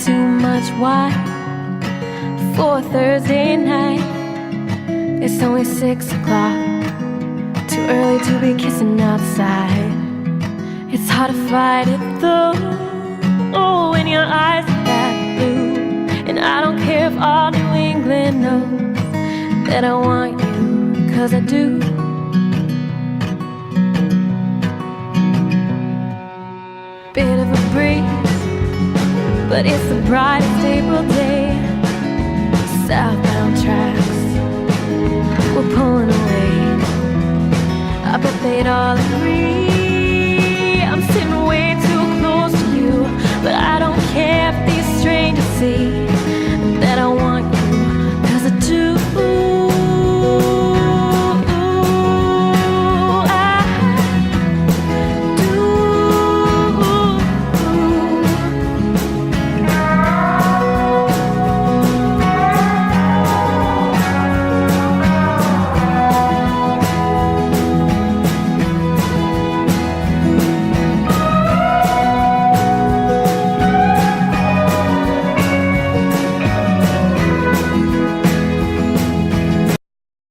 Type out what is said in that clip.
too much wine for Thursday night. It's only 6 o'clock, too early to be kissing outside. It's hard to fight it though, oh, when your eyes are that blue. And I don't care if all New England knows that I want you, 'cause I do. Bit of a breeze, but it's the brightest April day.